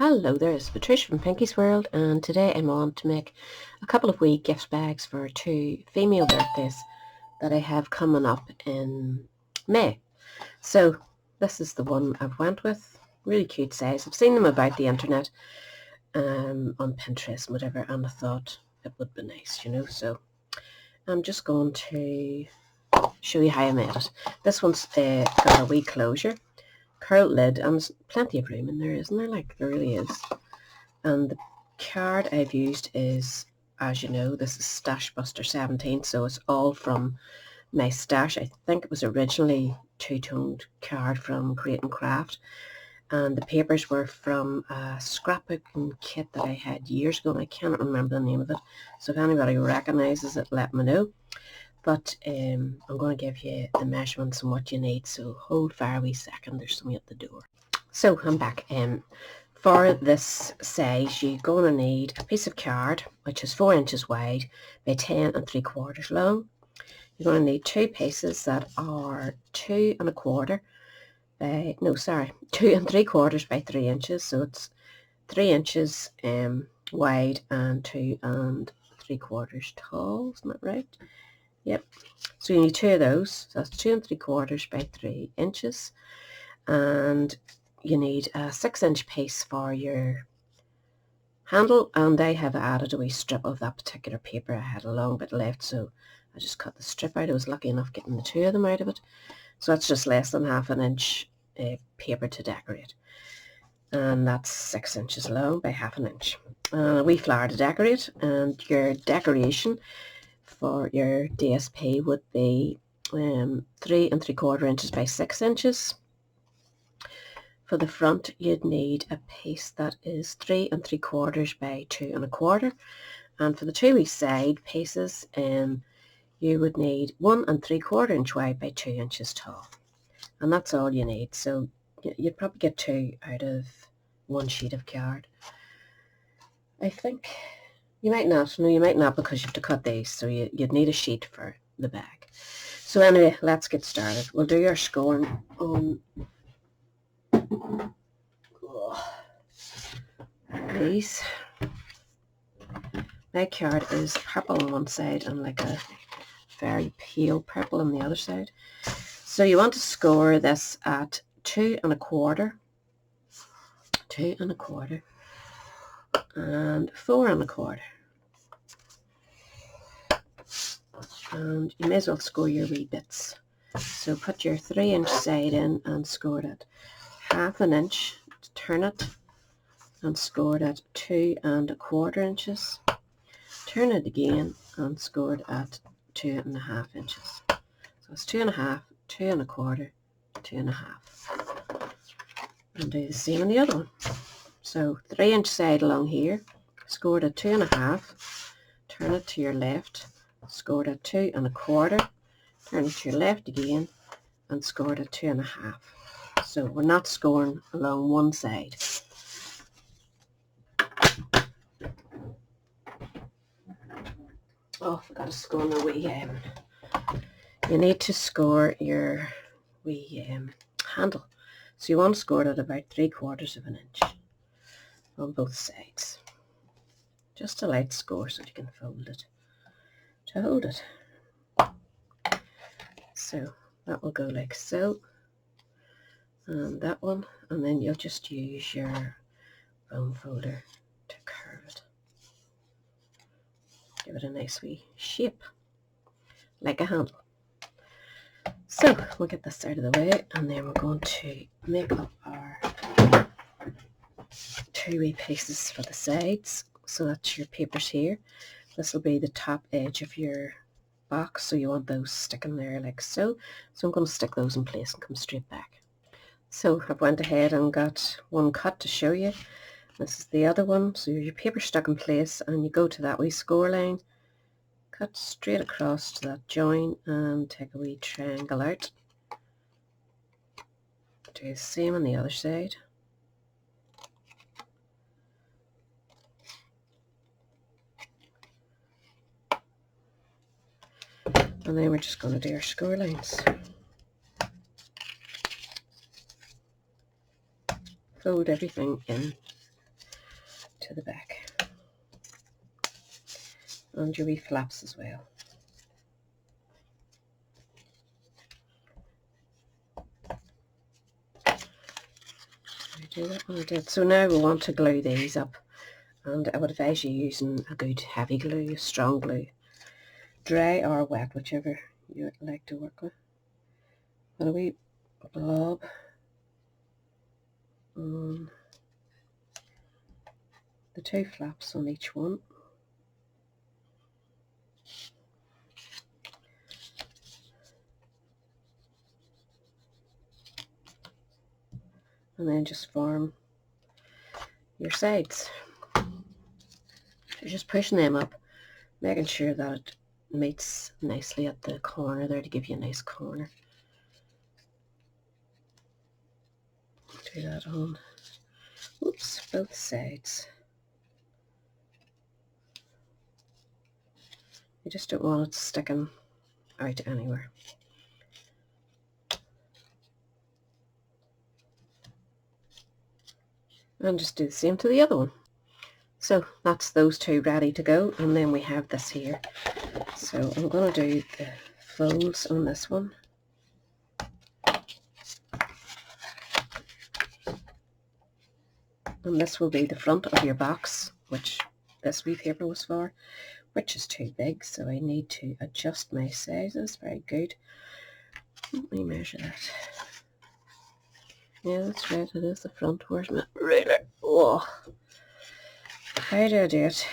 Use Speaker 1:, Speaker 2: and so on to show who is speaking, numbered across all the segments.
Speaker 1: Hello there, it's Patricia from Pinky's World, and today I'm on to make a couple of wee gift bags for two female birthdays that I have coming up in May. So this is the one I've went with, really cute size. I've seen them about the internet on Pinterest and whatever, and I thought it would be nice, so I'm just going to show you how I made it. This one's got a wee closure, curled lid, and there's plenty of room in there, isn't there? Like, there really is. And the card I've used is, as you know, this is Stash Buster 17, so it's all from my stash. I think it was originally two-toned card from Create and Craft, and the papers were from a scrapbooking kit that I had years ago, and I cannot remember the name of it, so if anybody recognises it, let me know. But I'm going to give you the measurements and what you need, so hold fire a wee second, there's somebody at the door. So I'm back. For this size, you're going to need a piece of card, which is 4 inches wide by 10 3/4 long. You're going to need two pieces that are 2 1/4 by, 2 3/4 by 3 inches. So it's 3 inches wide and 2 3/4 tall, isn't that right? Yep. So you need two of those. So that's 2 3/4 by 3 inches. And you need a 6-inch piece for your handle, and I have added a wee strip of that particular paper. I had a long bit left, so I just cut the strip out. I was lucky enough getting the two of them out of it. So that's just less than 1/2 inch paper to decorate. And that's 6 inches long by 1/2 inch. A wee flower to decorate, and your decoration for your DSP would be 3 3/4 inches by 6 inches. For the front, you'd need a piece that is 3 3/4 by 2 1/4, and for the two wee side pieces, you would need 1 3/4 inch wide by 2 inches tall, and that's all you need. So you'd probably get two out of one sheet of card. I think you might not. No, you might not, because you have to cut these, so you'd need a sheet for the bag. So anyway, let's get started. We'll do your scoring on these. My card is purple on one side and like a very pale purple on the other side. So you want to score this at 2 1/4, 2 1/4, and 4 1/4. And you may as well score your wee bits. So put your 3-inch side in and score it at 1/2 inch, turn it and score it at 2 1/4 inches. Turn it again and score it at 2 1/2 inches. So it's 2 1/2, 2 1/4, 2 1/2. And do the same on the other one. So 3-inch side along here, scored at 2 1/2, turn it to your left, scored at 2 1/4, turn it to your left again, and scored at 2 1/2. So we're not scoring along one side. Oh, I forgot to score my wee, you need to score your wee handle. So you want to score it at about 3/4 inch on both sides. Just a light score so you can fold it to hold it. So that will go like so, and that one, and then you'll just use your bone folder to curve it. Give it a nice wee shape, like a handle. So we'll get this out of the way, and then we're going to make up our two wee pieces for the sides. So that's your papers here. This will be the top edge of your box, so you want those sticking there like so. So I'm going to stick those in place and come straight back. So I've went ahead and got one cut to show you. This is the other one. So your paper stuck in place, and you go to that wee score line, cut straight across to that join, and take a wee triangle out. Do the same on the other side. And then we're just going to do our score lines. Fold everything in to the back. And your wee flaps as well. Do that one I did. So now we want to glue these up, and I would advise you using a good heavy glue, strong glue, dry or wet, whichever you like to work with. Put a wee blob on the 2 flaps on each one. And then just form your sides. So just pushing them up, making sure that it meets nicely at the corner there to give you a nice corner. Do that on, oops, both sides. You just don't want it sticking out anywhere. And just do the same to the other one. So that's those 2 ready to go, and then we have this here. So I'm going to do the folds on this one. And this will be the front of your box, which this wee paper was for, which is too big, so I need to adjust my sizes. Very good. Let me measure that. Yeah, that's right, it is the front. Where's my ruler? Oh, how do I do it?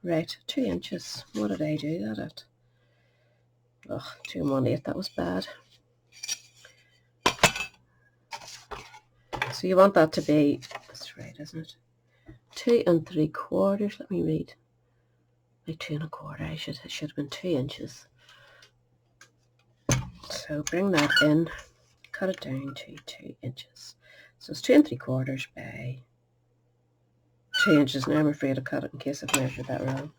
Speaker 1: Right, 2 inches. What did I do that at? Oh, 2 1/8, that was bad. So you want that to be, that's right, isn't it? 2 3/4. Let me read. Like 2 1/4. It should have been 2 inches. So bring that in, cut it down to 2 inches. So it's 2 3/4 by 2 inches. Now I'm afraid to cut it in case I've measured that wrong.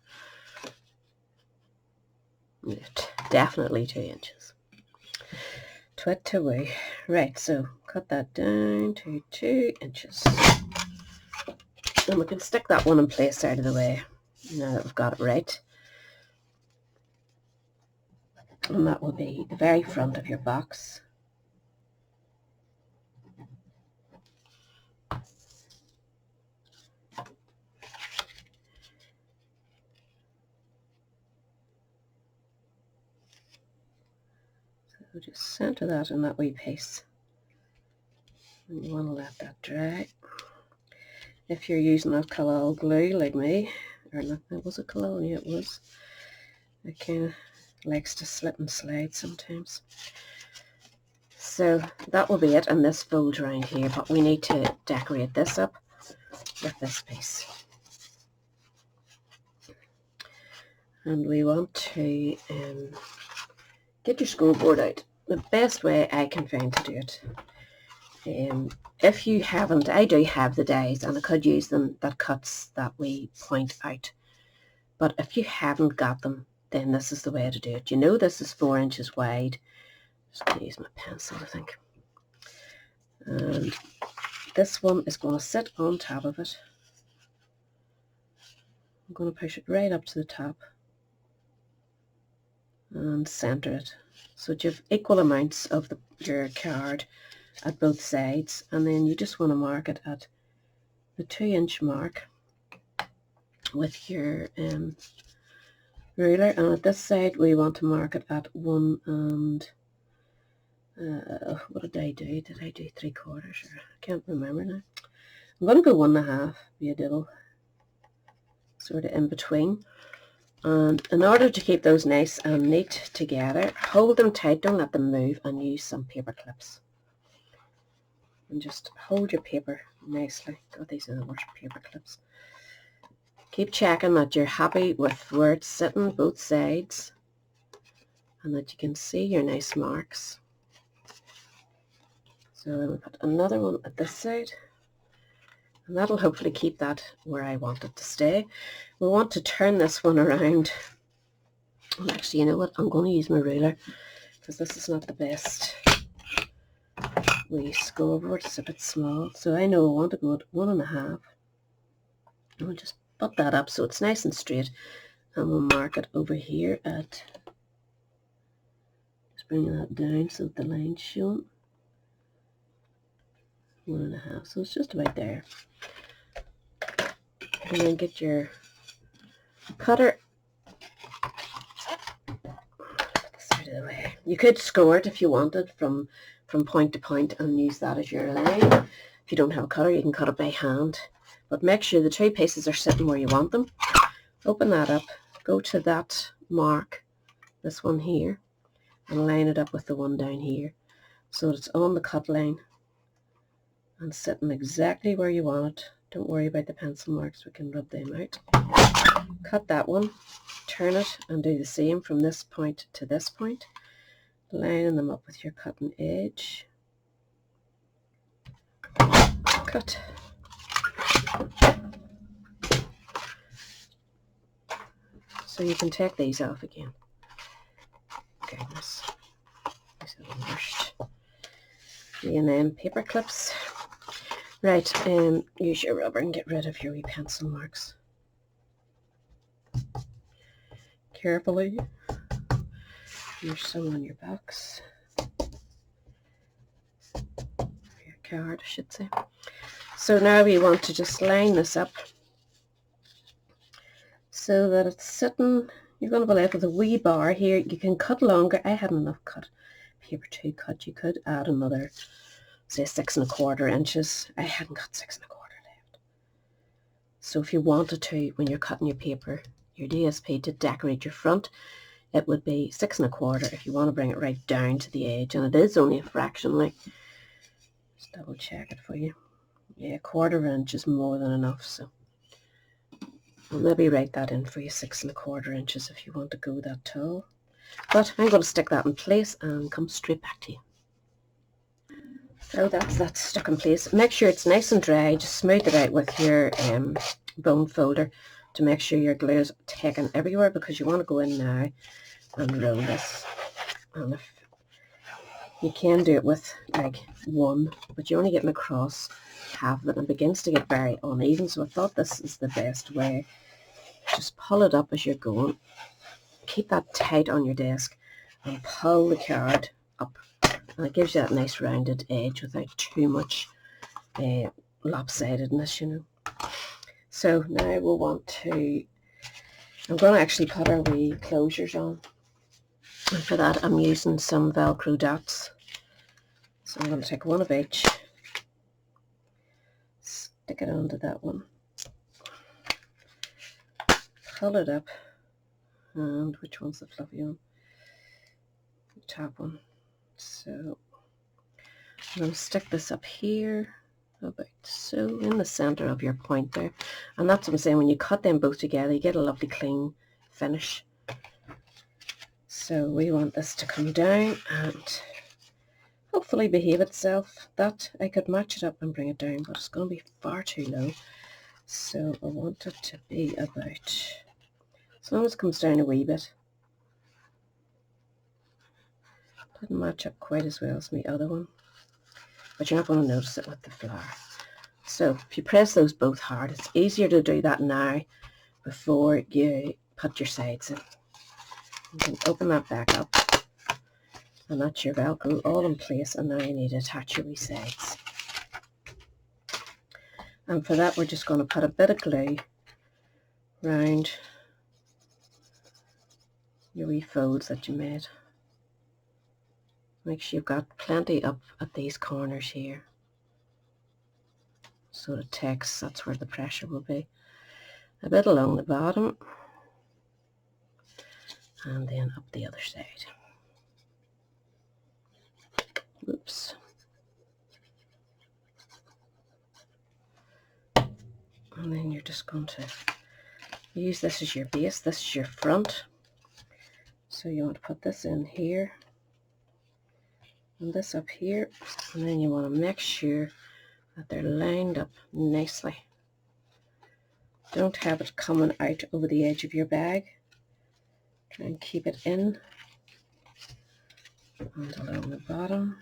Speaker 1: Definitely 2 inches. Twit to wee. Right, so cut that down to 2 inches. And we can stick that one in place out of the way now that we've got it right. And that will be the very front of your box. So just center that in that wee piece. And you want to let that dry. If you're using a Collall glue like me, or not, was it Collall? Yeah, it was. It kind of likes to slip and slide sometimes. So that will be it, and this folds around here, but we need to decorate this up with this piece. And we want to get your scoreboard out. The best way I can find to do it. If you haven't, I do have the dies, and I could use them that cuts that wee point out. But if you haven't got them, then this is the way to do it. You know this is 4 inches wide. Just going to use my pencil, I think. And this one is going to sit on top of it. I'm going to push it right up to the top and center it. So you have equal amounts of your card at both sides, and then you just want to mark it at the 2 inch mark with your ruler, and at this side we want to mark it at 1 and what did I do? Did I do 3/4? Or I can't remember now. I'm going to go 1 1/2, be a little sort of in between. And in order to keep those nice and neat together, hold them tight, don't let them move, and use some paper clips. And just hold your paper nicely. God, these are the worst paper clips. Keep checking that you're happy with where it's sitting, both sides, and that you can see your nice marks. So then we put another one at this side, and that'll hopefully keep that where I want it to stay. We want to turn this one around. Well, actually, you know what? I'm going to use my ruler because this is not the best wee scoreboard. It's a bit small. So I know I want to go at 1 1/2. we'll just butt that up so it's nice and straight, and we'll mark it over here at, just bringing that down so that the line's shown. 1.5, so it's just about there. And then get your cutter. Put this out of the way. You could score it if you wanted from point to point and use that as your line. If you don't have a cutter, you can cut it by hand. But make sure the two pieces are sitting where you want them. Open that up, go to that mark, this one here, and line it up with the one down here so that it's on the cut line and sitting exactly where you want it. Don't worry about the pencil marks, we can rub them out. Cut that one, turn it, and do the same from this point to this point, lining them up with your cutting edge. Cut. So you can take these off again. Goodness, these are the worst. And then paper clips. Right, use your rubber and get rid of your wee pencil marks. Carefully. There's some on your box. Your card, I should say. So now we want to just line this up so that it's sitting. You're going to be left with a wee bar here. You can cut longer. I had enough cut paper to cut. You could add another, say, 6 1/4 inches. I hadn't got 6 1/4 left. So if you wanted to, when you're cutting your paper, your DSP, to decorate your front, it would be 6 1/4 if you want to bring it right down to the edge. And it is only a fraction, like, just double check it for you. Yeah, 1/4 inch is more than enough, so I'll maybe write that in for you, 6 1/4 inches if you want to go that tall. But I'm going to stick that in place and come straight back to you. So that's stuck in place. Make sure it's nice and dry. Just smooth it out with your bone folder to make sure your glue is taken everywhere, because you want to go in now and roll this. And if you can do it with like one, but you're only getting across half of it and it begins to get very uneven. So I thought this is the best way. Just pull it up as you're going. Keep that tight on your desk and pull the card up. And it gives you that nice rounded edge without too much lopsidedness, you know. So now we'll want to, I'm going to actually put our wee closures on. And for that I'm using some Velcro dots. So I'm going to take one of each, stick it onto that one, pull it up, and which one's the fluffy one? The top one. So I'm going to stick this up here, about so, in the center of your point there. And that's what I'm saying, when you cut them both together you get a lovely clean finish. So we want this to come down and hopefully behave itself. That I could match it up and bring it down, but it's going to be far too low. So I want it to be about, as long as it comes down a wee bit. Didn't match up quite as well as my other one, but you're not going to notice it with the flower. So if you press those both hard, it's easier to do that now before you put your sides in. You can open that back up, and that's your Velcro all in place, and now you need to attach your wee sides. And for that we're just going to put a bit of glue round your wee folds that you made. Make sure you've got plenty up at these corners here, so it takes, that's where the pressure will be. A bit along the bottom, and then up the other side. Oops. And then you're just going to use this as your base. This is your front. So you want to put this in here and this up here, and then you want to make sure that they're lined up nicely. Don't have it coming out over the edge of your bag. Try and keep it in and along the bottom.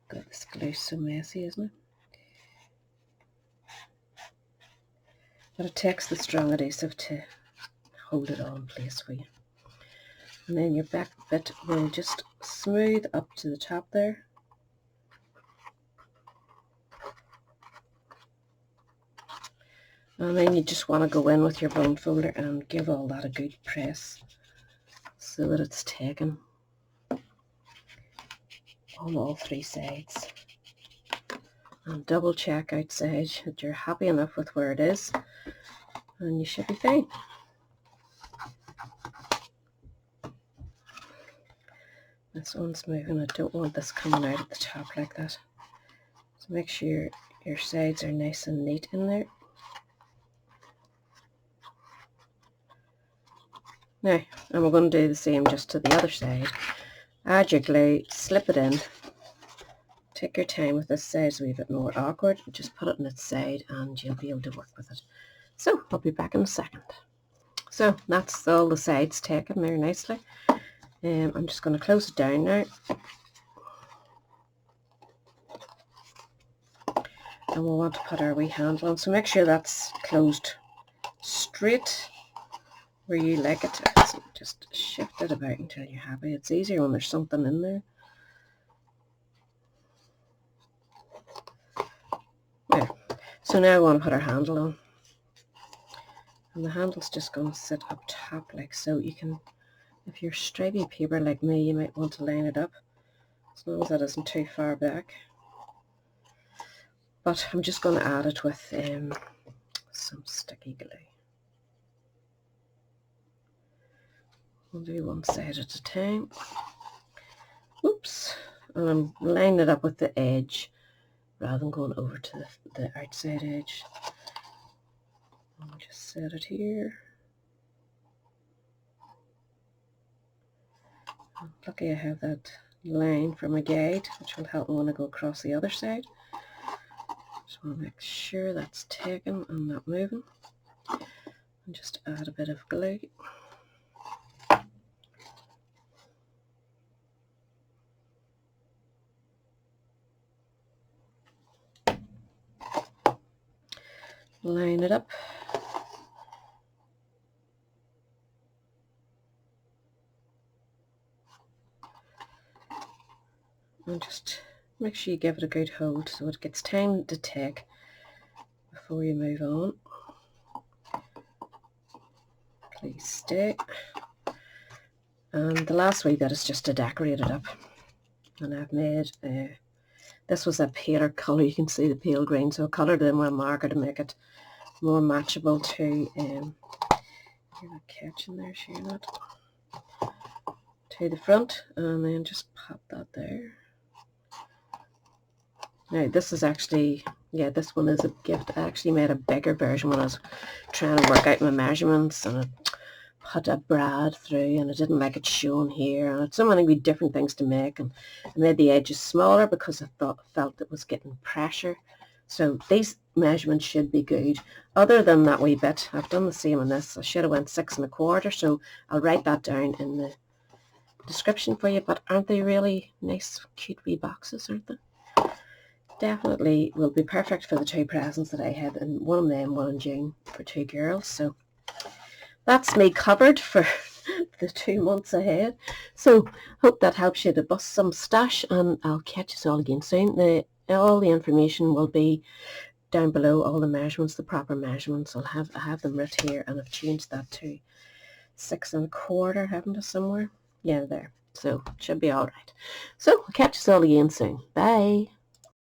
Speaker 1: God, this glue's so messy, isn't it? But it takes the strong adhesive to hold it all in place for you. And then your back bit will just smooth up to the top there. And then you just want to go in with your bone folder and give all that a good press so that it's taken on all three sides. And double check outside that you're happy enough with where it is, and you should be fine. This one's moving. I don't want this coming out at the top like that. So make sure your sides are nice and neat in there. Now, and we're going to do the same just to the other side. Add your glue, slip it in. Take your time with this side, it's a wee bit more awkward. Just put it on its side and you'll be able to work with it. So, I'll be back in a second. So, that's all the sides taken there nicely. I'm just going to close it down now. And we'll want to put our wee handle on. So make sure that's closed straight where you like it. So just shift it about until you're happy. It's easier when there's something in there. There. So now I want to put our handle on. And the handle's just going to sit up top like so. You can, if you're stripy paper like me, you might want to line it up as long as that isn't too far back. But I'm just going to add it with some sticky glue. We'll do one side at a time. Oops. And I'm lining it up with the edge rather than going over to the outside edge. I'll just set it here. I'm lucky I have that line for my guide, which will help me when I go across the other side. Just want to make sure that's taken and not moving. And just add a bit of glue. Line it up. And just make sure you give it a good hold so it gets time to take before you move on. Please stay. And the last wee bit is just to decorate it up. And I've made, this was a paler colour, you can see the pale green, so I coloured it in with a marker to make it more matchable to, you're not catching there, sure not, to the front, and then just pop that there. Now this is actually, yeah, this one is a gift. I actually made a bigger version when I was trying to work out my measurements, and I put a brad through and I didn't like it shown here, and it's so many different things to make, and I made the edges smaller because I felt it was getting pressure. So these measurements should be good. Other than that wee bit, I've done the same on this. I should have went 6 1/4, so I'll write that down in the description for you. But aren't they really nice, cute wee boxes, aren't they? Definitely will be perfect for the 2 presents that I had, and one of them, one in June, for 2 girls. So that's me covered for the 2 months ahead. So hope that helps you to bust some stash, and I'll catch you all again soon. All the information will be down below, all the measurements, the proper measurements. I have them written here, and I've changed that to 6 1/4, haven't I, somewhere? Yeah, there. So it should be all right. So I'll catch you all again soon. Bye.